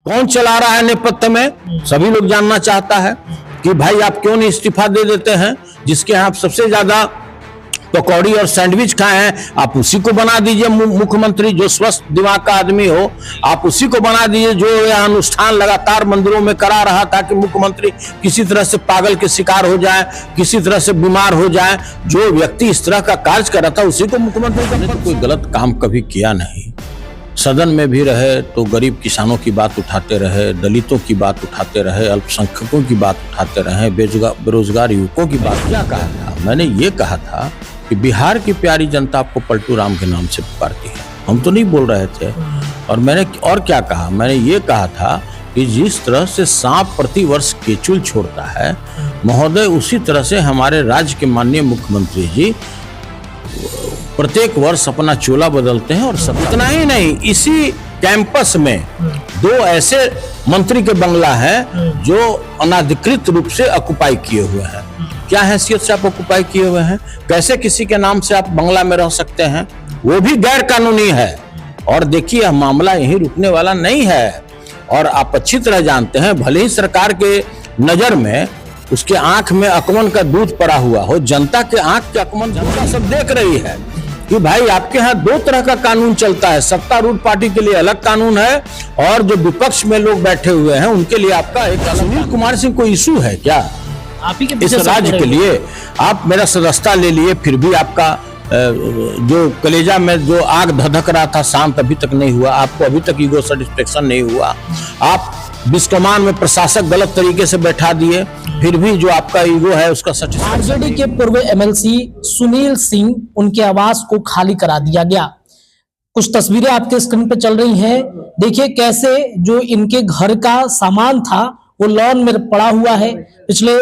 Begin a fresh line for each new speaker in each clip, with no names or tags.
कौन चला रहा है नेपथ्य में, सभी लोग जानना चाहता है कि भाई आप क्यों नहीं इस्तीफा दे देते हैं। जिसके यहाँ आप सबसे ज्यादा पकौड़ी और सैंडविच खाए हैं, आप उसी को बना दीजिए मुख्यमंत्री, जो स्वस्थ दिमाग का आदमी हो, आप उसी को बना दीजिए। जो यह अनुष्ठान लगातार मंदिरों में करा रहा था कि मुख्यमंत्री किसी तरह से पागल के शिकार हो जाए, किसी तरह से बीमार हो जाए, जो व्यक्ति इस तरह का कार्य कर रहा था उसी को मुख्यमंत्री का कोई गलत काम कभी किया नहीं। सदन में भी रहे तो गरीब किसानों की बात उठाते रहे, दलितों की बात उठाते रहे, अल्पसंख्यकों की बात उठाते रहे, बेरोजगार युवकों की बात। क्या कहा था? मैंने ये कहा था कि बिहार की प्यारी जनता आपको पलटू राम के नाम से पुकारती है। हम तो नहीं बोल रहे थे। और मैंने और क्या कहा? मैंने ये कहा था कि जिस तरह से सांप प्रति वर्ष केचुल छोड़ता है महोदय, उसी तरह से हमारे राज्य के माननीय मुख्यमंत्री जी प्रत्येक वर्ष अपना चोला बदलते हैं। और सब इतना ही नहीं, इसी कैंपस में 2 ऐसे मंत्री के बंगला हैं जो अनाधिकृत रूप से ऑक्युपाई किए हुए हैं। क्या हैसियत से आप ऑक्युपाई किए हुए हैं? कैसे किसी के नाम से आप बंगला में रह सकते हैं? वो भी गैर कानूनी है। और देखिए, यह मामला यहीं रुकने वाला नहीं है। और आप अच्छी तरह जानते हैं, भले ही सरकार के नजर में उसके आंख में अकमन का दूध पड़ा हुआ हो, जनता के आंख के अकमन जनता सब देख रही है कि भाई आपके यहाँ 2 तरह का कानून चलता है। सत्तारूढ़ पार्टी के लिए अलग कानून है और जो विपक्ष में लोग बैठे हुए हैं उनके लिए आपका एक अलग। सुनील कुमार सिंह कोई इशू है क्या
आप ही के
इस राज्य के लिए? आप मेरा सदस्यता ले लिए, फिर भी आपका जो कलेजा में जो आग धधक रहा था शांत अभी तक नहीं हुआ। आपको अभी तक ईगो सेटिस्फेक्शन नहीं हुआ। आप बिस्कमान में प्रशासक गलत तरीके से बैठा दिए, फिर भी जो आपका ईगो है उसका सेटिस्फेक्शन।
आरजेडी के पूर्व एमएलसी सुनील सिंह, उनके आवास को खाली करा दिया गया। कुछ तस्वीरें आपके स्क्रीन पे चल रही हैं। देखिए कैसे जो इनके घर का सामान था वो लॉन में पड़ा हुआ है। पिछले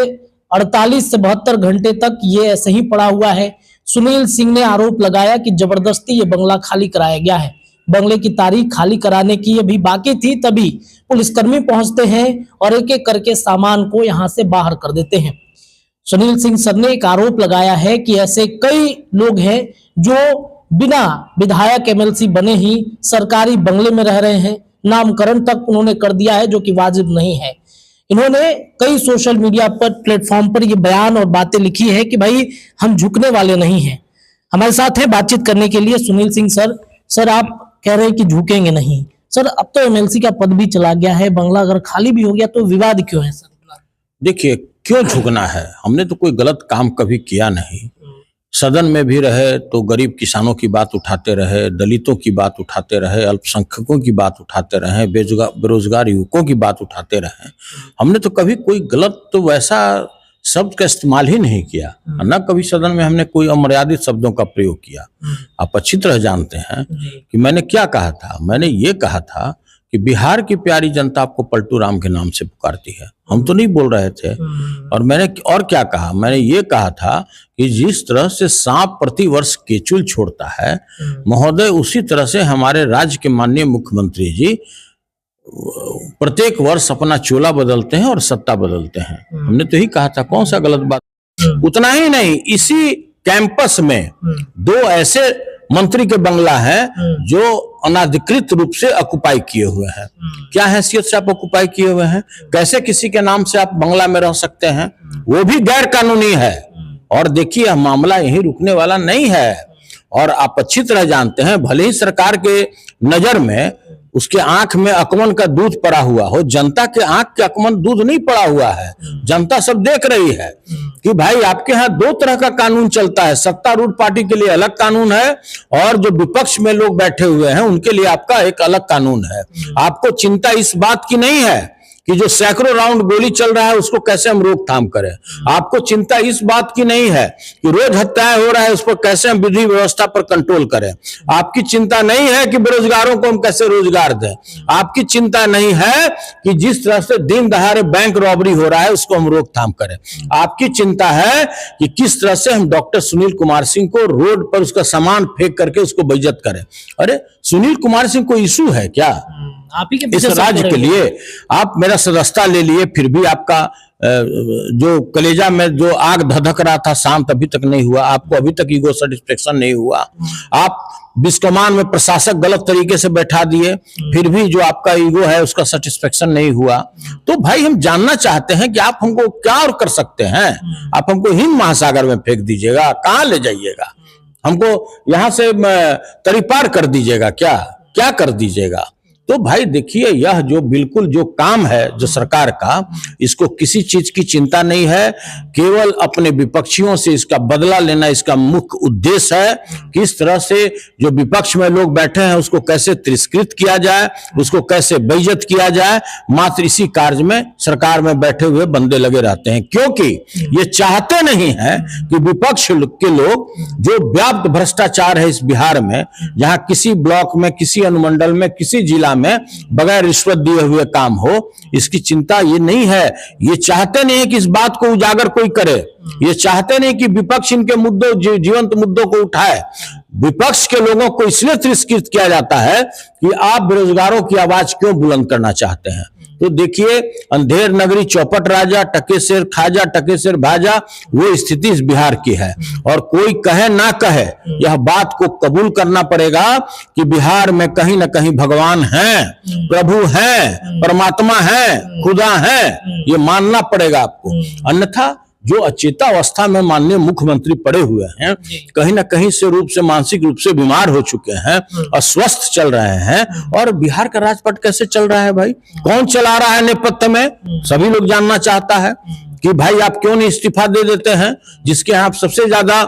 48 से 72 घंटे तक ये ऐसे ही पड़ा हुआ है। सुनील सिंह ने आरोप लगाया कि जबरदस्ती ये बंगला खाली कराया गया है। बंगले की तारीख खाली कराने की अभी बाकी थी, तभी पुलिसकर्मी पहुंचते हैं और एक एक करके सामान को यहां से बाहर कर देते हैं। सुनील सिंह सर ने एक आरोप लगाया है कि ऐसे कई लोग हैं जो बिना विधायक एमएलसी बने ही सरकारी बंगले में रह रहे हैं। नामकरण तक उन्होंने कर दिया है, जो कि वाजिब नहीं है। इन्होंने कई सोशल मीडिया पर प्लेटफॉर्म पर ये बयान और बातें लिखी है कि भाई हम झुकने वाले नहीं हैं। हमारे साथ है बातचीत करने के लिए सुनील सिंह सर। सर, आप कह रहे हैं कि झुकेंगे नहीं। सर, अब तो एमएलसी का पद भी चला गया है, बंगला अगर खाली भी हो गया तो विवाद क्यों है सर?
देखिए, क्यों झुकना है? हमने तो कोई गलत काम कभी किया नहीं। सदन में भी रहे तो गरीब किसानों की बात उठाते रहे, दलितों की बात उठाते रहे, अल्पसंख्यकों की बात उठाते रहे, बेरोजगार युवकों की बात उठाते रहे। हमने तो कभी कोई गलत तो वैसा शब्द का इस्तेमाल ही नहीं किया, न कभी सदन में हमने कोई अमर्यादित शब्दों का प्रयोग किया। आप अच्छी तरह जानते हैं कि मैंने क्या कहा था। मैंने ये कहा था कि बिहार की प्यारी जनता आपको पलटू राम के नाम से पुकारती है। हम तो नहीं बोल रहे थे। और मैंने और क्या कहा? मैंने ये कहा था कि जिस तरह से सांप प्रति वर्ष केचुल छोड़ता है महोदय, उसी तरह से हमारे राज्य के माननीय मुख्यमंत्री जी प्रत्येक वर्ष अपना चोला बदलते हैं और सत्ता बदलते हैं। हमने तो यही कहा था। कौन सा गलत बात? उतना ही नहीं, इसी कैंपस में 2 ऐसे मंत्री के बंगला हैं जो अनाधिकृत रूप से ऑक्युपाई किए हुए हैं। क्या हैसियत से आप ऑक्युपाई किए हुए हैं? कैसे किसी के नाम से आप बंगला में रह सकते हैं? वो भी गैर कानूनी है। और देखिए, यह मामला यहीं रुकने वाला नहीं है। और आप अच्छी तरह जानते हैं, भले ही सरकार के नजर में उसके आंख में अकमन का दूध पड़ा हुआ हो, जनता के आंख के अकमन दूध नहीं पड़ा हुआ है। जनता सब देख रही है कि भाई आपके यहाँ 2 तरह का कानून चलता है। सत्तारूढ़ पार्टी के लिए अलग कानून है और जो विपक्ष में लोग बैठे हुए हैं उनके लिए आपका एक अलग कानून है। आपको चिंता इस बात की नहीं है कि जो सैकड़ों राउंड गोली चल रहा है उसको कैसे हम रोकथाम करें। आपको चिंता इस बात की नहीं है कि रोज हत्याएं हो रहा है उस पर कैसे हम विधि व्यवस्था पर कंट्रोल करें। आपकी चिंता नहीं है कि बेरोजगारों को हम कैसे रोजगार दें। आपकी चिंता नहीं है कि जिस तरह से दिन दहाड़े बैंक रॉबरी हो रहा है उसको हम रोकथाम करें। आपकी चिंता है कि किस तरह से हम डॉक्टर सुनील कुमार सिंह को रोड पर उसका सामान फेंक करके उसको बेइज्जत करें। अरे, सुनील कुमार सिंह कोई इशू है क्या
आप ही के
इस
पीछे सब
राज्य
दौड़े
के
हुए हैं।
लिए। आप मेरा सदस्यता ले लिए, फिर भी आपका जो कलेजा में जो आग धधक रहा था शांत अभी तक नहीं हुआ। आपको अभी तक ईगो सेटिस्फेक्शन नहीं हुआ। आप बिस्कोमान में प्रशासक गलत तरीके से बैठा दिए, फिर भी जो आपका ईगो है उसका सेटिस्फेक्शन नहीं हुआ। तो भाई हम जानना चाहते हैं कि आप हमको क्या और कर सकते हैं। आप हमको हिंद महासागर में फेंक दीजिएगा, कहाँ ले जाइएगा हमको, यहां से तरीपार कर दीजिएगा, क्या क्या कर दीजिएगा। तो भाई देखिए, यह जो बिल्कुल जो काम है जो सरकार का, इसको किसी चीज की चिंता नहीं है, केवल अपने विपक्षियों से इसका बदला लेना इसका मुख्य उद्देश्य है। किस तरह से जो विपक्ष में लोग बैठे हैं उसको कैसे तिरस्कृत किया जाए, उसको कैसे बेइज्जत किया जाए, मात्र इसी कार्य में सरकार में बैठे हुए बंदे लगे रहते हैं। क्योंकि ये चाहते नहीं है कि विपक्ष के लोग, जो व्याप्त भ्रष्टाचार है इस बिहार में, जहां किसी ब्लॉक में, किसी अनुमंडल में, किसी जिला में बगैर रिश्वत दिए हुए काम हो, इसकी चिंता ये नहीं है। ये चाहते नहीं है कि इस बात को उजागर कोई करे। ये चाहते नहीं कि विपक्ष इनके मुद्दों, जीवंत मुद्दों को उठाए। विपक्ष के लोगों को इसलिए तिरस्कृत किया जाता है कि आप बेरोजगारों की आवाज क्यों बुलंद करना चाहते हैं। तो देखिए, अंधेर नगरी चौपट राजा, टके शेर खाजा, टके शेर भाजा, वो स्थिति इस बिहार की है। और कोई कहे ना कहे, यह बात को कबूल करना पड़ेगा कि बिहार में कहीं ना कहीं भगवान हैं, प्रभु हैं, परमात्मा हैं, खुदा हैं, ये मानना पड़ेगा आपको। अन्यथा जो अचेता अवस्था में माननीय मुख्यमंत्री पड़े हुए हैं, कहीं ना कहीं से रूप से, मानसिक रूप से बीमार हो चुके हैं, अस्वस्थ चल रहे हैं। और बिहार का राजपट कैसे चल रहा है भाई, कौन चला रहा है नेपथ्य में, सभी लोग जानना चाहता है कि भाई आप क्यों नहीं इस्तीफा दे देते हैं। जिसके यहाँ आप सबसे ज्यादा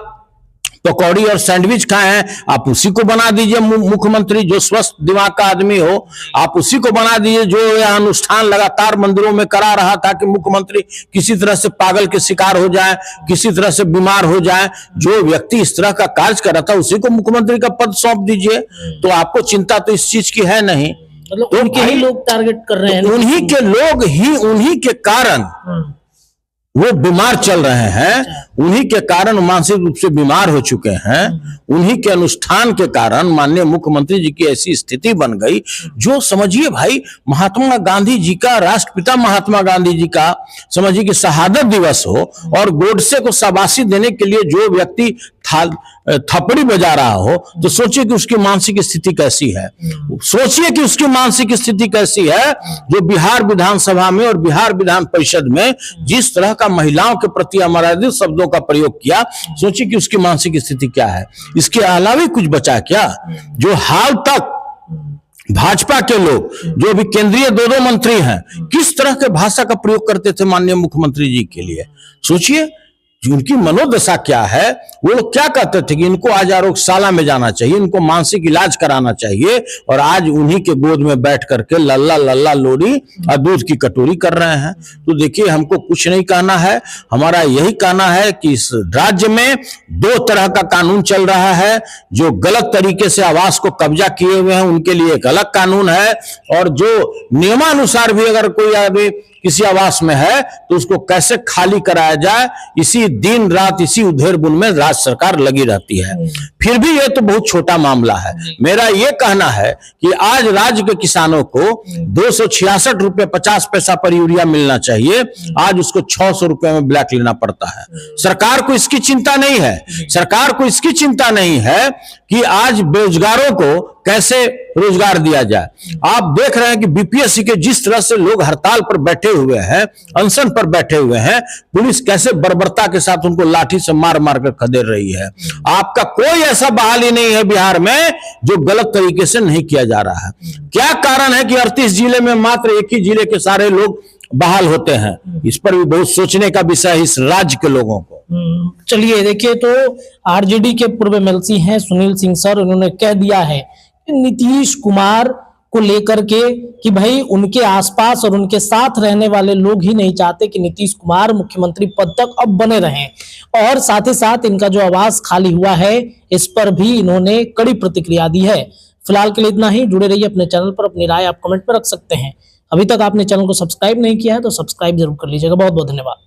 पकौड़ी और सैंडविच खाए हैं, आप उसी को बना दीजिए मुख्यमंत्री, जो स्वस्थ दिमाग का आदमी हो, आप उसी को बना दीजिए। जो यह अनुष्ठान लगातार मंदिरों में करा रहा था कि मुख्यमंत्री किसी तरह से पागल के शिकार हो जाए, किसी तरह से बीमार हो जाए, जो व्यक्ति इस तरह का कार्य कर रहा था उसी को मुख्यमंत्री का पद सौंप दीजिए। तो आपको चिंता तो इस चीज की है नहीं।
मतलब तो उनके ही लोग टारगेट कर रहे हैं,
उन्हीं के लोग ही, उन्हीं के कारण वो बीमार चल रहे हैं, उन्हीं के कारण मानसिक रूप से बीमार हो चुके हैं, उन्हीं के अनुष्ठान के कारण माननीय मुख्यमंत्री जी की ऐसी स्थिति बन गई। जो समझिए भाई, महात्मा गांधी जी का, राष्ट्रपिता महात्मा गांधी जी का समझिए कि शहादत दिवस हो और गोडसे को शाबाशी देने के लिए जो व्यक्ति थप्पड़ी बजा रहा हो, तो सोचिए कि उसकी मानसिक स्थिति कैसी है। सोचिए कि उसकी मानसिक स्थिति कैसी है जो बिहार विधानसभा में और बिहार विधान परिषद में जिस तरह का महिलाओं के प्रति अमर्यादित शब्दों का प्रयोग किया। सोचिए कि उसकी मानसिक स्थिति क्या है। इसके अलावा कुछ बचा क्या? जो हाल तक भाजपा के लोग, जो भी केंद्रीय दो मंत्री हैं, किस तरह के भाषा का प्रयोग करते थे माननीय मुख्यमंत्री जी के लिए। सोचिए उनकी मनोदशा क्या है। वो लोग क्या कहते थे कि इनको आज आरोग्यशाला में जाना चाहिए, इनको मानसिक इलाज कराना चाहिए, और आज उन्हीं के गोद में बैठ करके लल्ला लल्ला लोरी और दूध की कटोरी कर रहे हैं। तो देखिए, हमको कुछ नहीं कहना है, हमारा यही कहना है कि इस राज्य में दो तरह का कानून चल रहा है। जो गलत तरीके से आवास को कब्जा किए हुए हैं उनके लिए एक अलग कानून है, और जो नियमानुसार भी अगर कोई आदमी किसी आवास में है तो उसको कैसे खाली कराया जाए, इसी दिन रात इसी उधेड़-बुन में राज्य सरकार लगी रहती है। फिर भी ये तो बहुत छोटा मामला है। मेरा ये कहना है कि आज राज्य के किसानों को 266 रुपए 50 पैसा पर यूरिया मिलना चाहिए, आज उसको 600 रुपए में ब्लैक लेना पड़ता है। सरकार को इसकी चिंता नहीं है। सरकार को इसकी चिंता नहीं है कि आज बेरोजगारों को कैसे रोजगार दिया जाए। आप देख रहे हैं कि बीपीएससी के जिस तरह से लोग हड़ताल पर बैठे हुए हैं, अनशन पर बैठे हुए हैं, पुलिस कैसे बर्बरता के साथ उनको लाठी से मार मार कर खदेड़ रही है। आपका कोई ऐसा बहाली नहीं है बिहार में जो गलत तरीके से नहीं किया जा रहा है। क्या कारण है कि 38 जिले में मात्र एक ही जिले के सारे लोग बहाल होते हैं? इस पर भी बहुत सोचने का विषय है इस राज्य के लोगों को।
चलिए देखिए, तो आरजेडी के पूर्व एमएलसी हैं सुनील सिंह सर, उन्होंने कह दिया है नीतीश कुमार को लेकर के कि भाई उनके आसपास और उनके साथ रहने वाले लोग ही नहीं चाहते कि नीतीश कुमार मुख्यमंत्री पद तक अब बने रहें, और साथ ही साथ इनका जो आवास खाली हुआ है इस पर भी इन्होंने कड़ी प्रतिक्रिया दी है। फिलहाल के लिए इतना ही। जुड़े रहिए अपने चैनल पर, अपनी राय आप कमेंट पर रख सकते हैं। अभी तक आपने चैनल को सब्सक्राइब नहीं किया है तो सब्सक्राइब जरूर कर लीजिएगा। बहुत बहुत धन्यवाद।